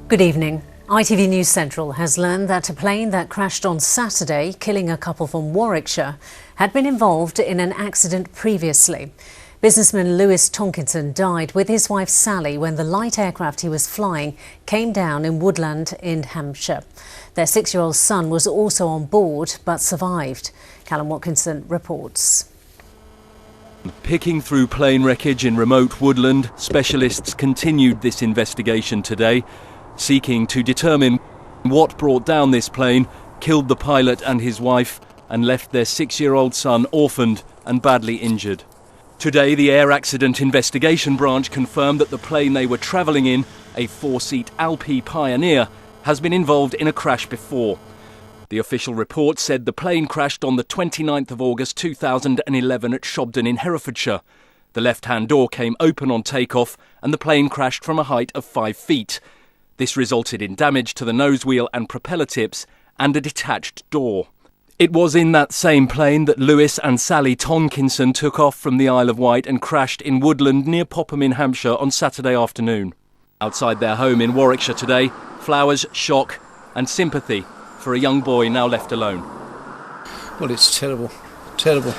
Good evening. ITV News Central has learned that a plane that crashed on Saturday, killing a couple from Warwickshire, had been involved in an accident previously. Businessman Lewis Tonkinson died with his wife Sally when the light aircraft he was flying came down in Woodland in Hampshire. Their 6-year-old son was also on board but survived. Callum Watkinson reports. Picking through plane wreckage in remote Woodland, specialists continued this investigation today, seeking to determine what brought down this plane, killed the pilot and his wife, and left their 6-year-old son orphaned and badly injured. Today, the Air Accident Investigation Branch confirmed that the plane they were travelling in, a 4-seat Alpi Pioneer, has been involved in a crash before. The official report said the plane crashed on the 29th of August 2011 at Shobden in Herefordshire. The left-hand door came open on takeoff and the plane crashed from a height of 5 feet. This resulted in damage to the nose wheel and propeller tips and a detached door. It was in that same plane that Lewis and Sally Tonkinson took off from the Isle of Wight and crashed in Woodland near Popham in Hampshire on Saturday afternoon. Outside their home in Warwickshire today, flowers, shock and sympathy for a young boy now left alone. Well, it's terrible, terrible.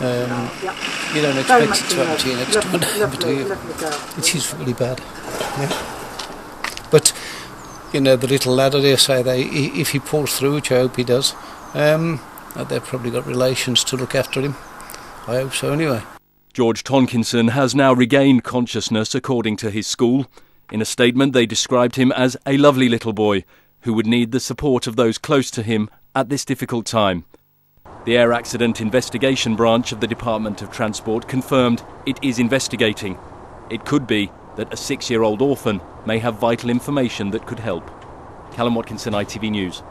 You don't expect it to happen to you next door, do you? It is really bad. Yeah. But, you know, the little lad, I dare say, if he pulls through, which I hope he does, they've probably got relations to look after him. I hope so anyway. George Tonkinson has now regained consciousness, according to his school. In a statement, they described him as a lovely little boy who would need the support of those close to him at this difficult time. The Air Accident Investigation Branch of the Department of Transport confirmed it is investigating. It could be that a 6-year-old orphan may have vital information that could help. Callum Watkinson, ITV News.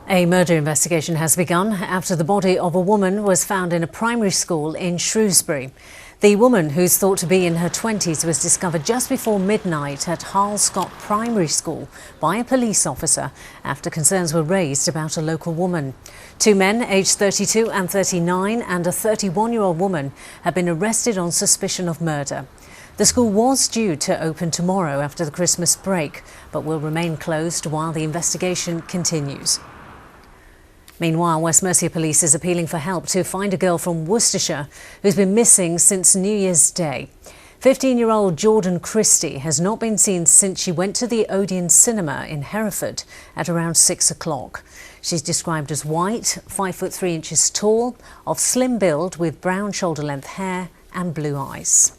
A murder investigation has begun after the body of a woman was found in a primary school in Shrewsbury. The woman, who's thought to be in her 20s, was discovered just before midnight at Harlescott Primary School by a police officer after concerns were raised about a local woman. 2 men, aged 32 and 39, and a 31-year-old woman have been arrested on suspicion of murder. The school was due to open tomorrow after the Christmas break, but will remain closed while the investigation continues. Meanwhile, West Mercia Police is appealing for help to find a girl from Worcestershire who's been missing since New Year's Day. 15-year-old Jordan Christie has not been seen since she went to the Odeon Cinema in Hereford at around 6 o'clock. She's described as white, 5 foot 3 inches tall, of slim build with brown shoulder-length hair and blue eyes.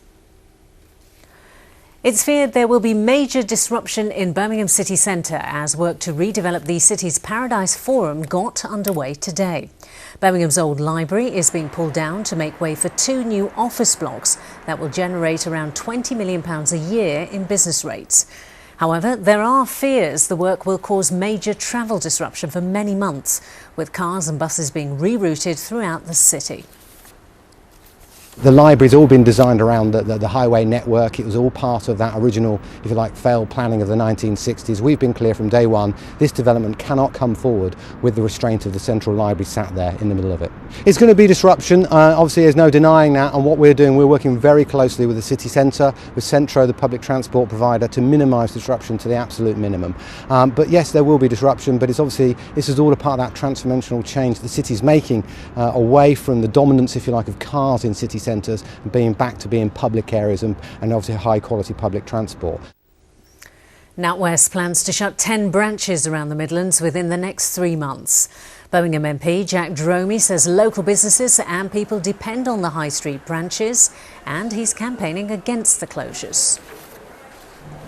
It's feared there will be major disruption in Birmingham city centre as work to redevelop the city's Paradise Forum got underway today. Birmingham's old library is being pulled down to make way for 2 new office blocks that will generate around £20 million a year in business rates. However, there are fears the work will cause major travel disruption for many months, with cars and buses being rerouted throughout the city. The library's all been designed around the highway network. It was all part of that original, if you like, failed planning of the 1960s. We've been clear from day one, this development cannot come forward with the restraint of the central library sat there in the middle of it. It's going to be disruption, obviously there's no denying that, and what we're doing, we're working very closely with the city centre, with Centro, the public transport provider, to minimise disruption to the absolute minimum. But yes, there will be disruption, but it's obviously, this is all a part of that transformational change the city's making away from the dominance, if you like, of cars in city centres and being back to being public areas and obviously high quality public transport. NatWest plans to shut 10 branches around the Midlands within the next 3 months. Birmingham MP Jack Dromey says local businesses and people depend on the high street branches, and he's campaigning against the closures.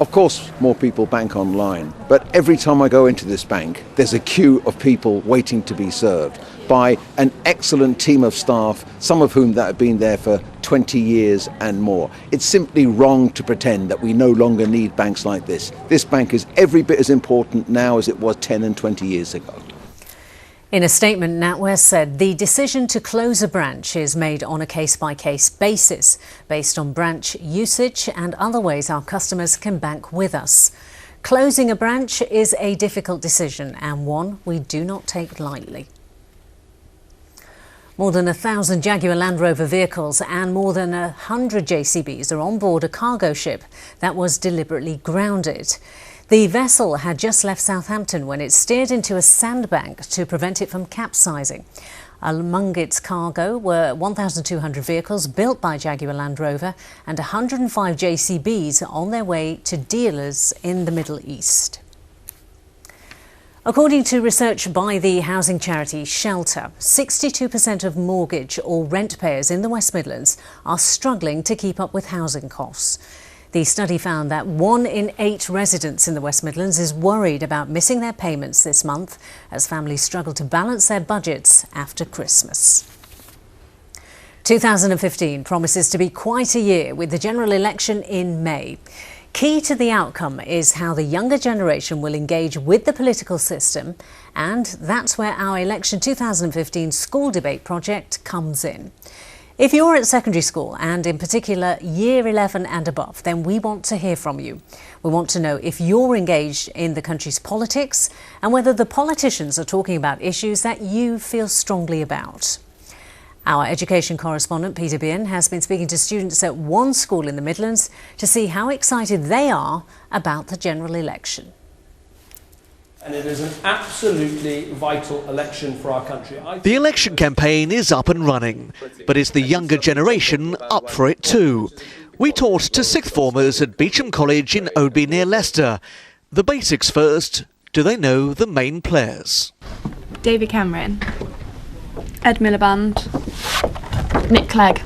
Of course, more people bank online, but every time I go into this bank, there's a queue of people waiting to be served by an excellent team of staff, some of whom that have been there for 20 years and more. It's simply wrong to pretend that we no longer need banks like this. This bank is every bit as important now as it was 10 and 20 years ago. In a statement, NatWest said the decision to close a branch is made on a case-by-case basis, based on branch usage and other ways our customers can bank with us. Closing a branch is a difficult decision and one we do not take lightly. More than 1,000 Jaguar Land Rover vehicles and more than 100 JCBs are on board a cargo ship that was deliberately grounded. The vessel had just left Southampton when it steered into a sandbank to prevent it from capsizing. Among its cargo were 1,200 vehicles built by Jaguar Land Rover and 105 JCBs on their way to dealers in the Middle East. According to research by the housing charity Shelter, 62% of mortgage or rent payers in the West Midlands are struggling to keep up with housing costs. The study found that 1 in 8 residents in the West Midlands is worried about missing their payments this month as families struggle to balance their budgets after Christmas. 2015 promises to be quite a year with the general election in May. Key to the outcome is how the younger generation will engage with the political system, and that's where our Election 2015 school debate project comes in. If you're at secondary school and in particular Year 11 and above, then we want to hear from you. We want to know if you're engaged in the country's politics and whether the politicians are talking about issues that you feel strongly about. Our education correspondent Peter Bean has been speaking to students at one school in the Midlands to see how excited they are about the general election. And it is an absolutely vital election for our country. The election campaign is up and running, but is the younger generation up for it too? We taught to sixth formers at Beauchamp College in Oadby near Leicester. The basics first. Do they know the main players? David Cameron, Ed Miliband, Nick Clegg,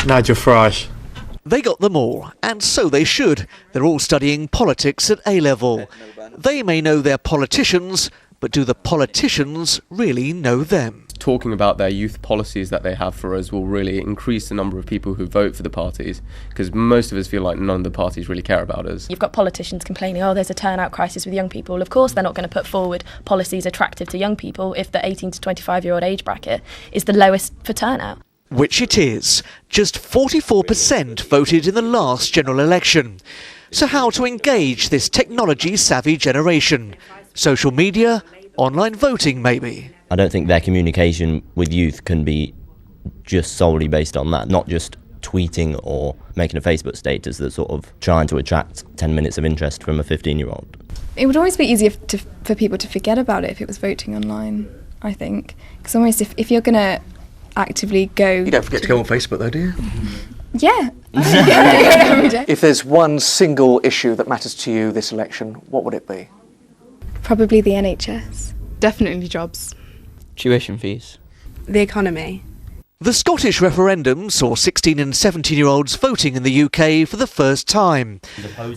Nigel Farage. They got them all, and so they should. They're all studying politics at A-level. They may know their politicians, but do the politicians really know them? Talking about their youth policies that they have for us will really increase the number of people who vote for the parties, because most of us feel like none of the parties really care about us. You've got politicians complaining, oh, there's a turnout crisis with young people. Of course they're not going to put forward policies attractive to young people if the 18 to 25-year-old age bracket is the lowest for turnout. Which it is. Just 44% voted in the last general election. So how to engage this technology-savvy generation? Social media? Online voting, maybe? I don't think their communication with youth can be just solely based on that, not just tweeting or making a Facebook status that's sort of trying to attract 10 minutes of interest from a 15-year-old. It would always be easier for people to forget about it if it was voting online, I think. Because almost if you're going to actively go... You don't forget to go on Facebook though, do you? Yeah. If there's one single issue that matters to you this election, what would it be? Probably the NHS. Definitely jobs. Tuition fees. The economy. The Scottish referendum saw 16 and 17-year-olds voting in the UK for the first time.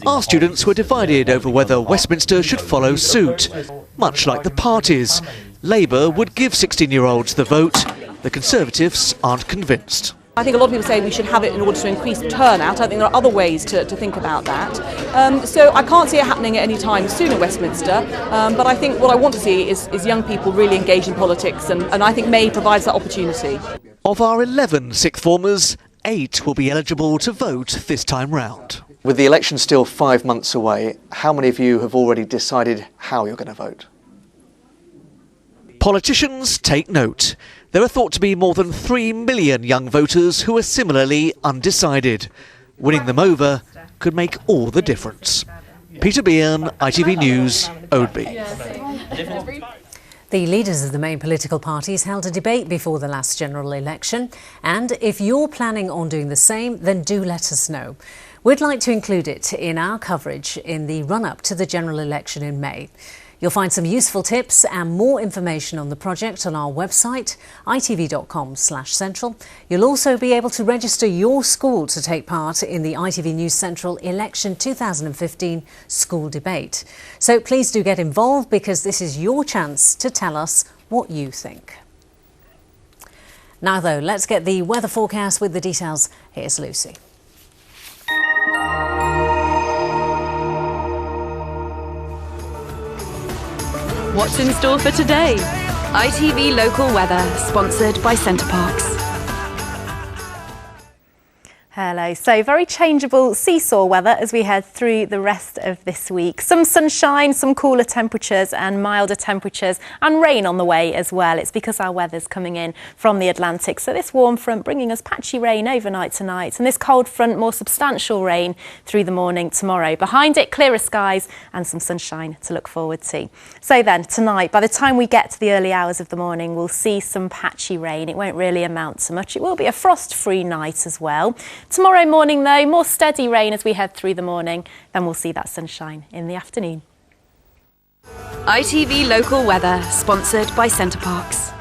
Our students were divided over whether Westminster should follow suit. Much like the parties, Labour would give 16-year-olds the vote. The Conservatives aren't convinced. I think a lot of people say we should have it in order to increase turnout. I think there are other ways to think about that. So I can't see it happening at any time soon in Westminster, but I think what I want to see is young people really engaged in politics, and I think May provides that opportunity. Of our 11 sixth formers, 8 will be eligible to vote this time round. With the election still 5 months away, how many of you have already decided how you're going to vote? Politicians take note. There are thought to be more than 3 million young voters who are similarly undecided. Winning them over could make all the difference. Peter Bean, ITV News, Oadby. The leaders of the main political parties held a debate before the last general election, and if you're planning on doing the same, then do let us know. We'd like to include it in our coverage in the run-up to the general election in May. You'll find some useful tips and more information on the project on our website, itv.com/central. You'll also be able to register your school to take part in the ITV News Central Election 2015 school debate. So please do get involved, because this is your chance to tell us what you think. Now though, let's get the weather forecast with the details. Here's Lucy. What's in store for today? ITV Local Weather, sponsored by Centre Parks. Hello. So very changeable seesaw weather as we head through the rest of this week. Some sunshine, some cooler temperatures and milder temperatures and rain on the way as well. It's because our weather's coming in from the Atlantic. So this warm front bringing us patchy rain overnight tonight and this cold front more substantial rain through the morning tomorrow. Behind it, clearer skies and some sunshine to look forward to. So then tonight, by the time we get to the early hours of the morning, we'll see some patchy rain. It won't really amount to much. It will be a frost-free night as well. Tomorrow morning, though, more steady rain as we head through the morning. Then we'll see that sunshine in the afternoon. ITV Local Weather, sponsored by Centre Parks.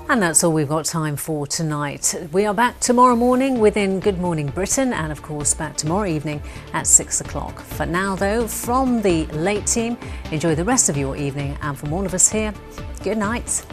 And that's all we've got time for tonight. We are back tomorrow morning within Good Morning Britain and, of course, back tomorrow evening at 6 o'clock. For now, though, from the late team, enjoy the rest of your evening. And from all of us here, good night.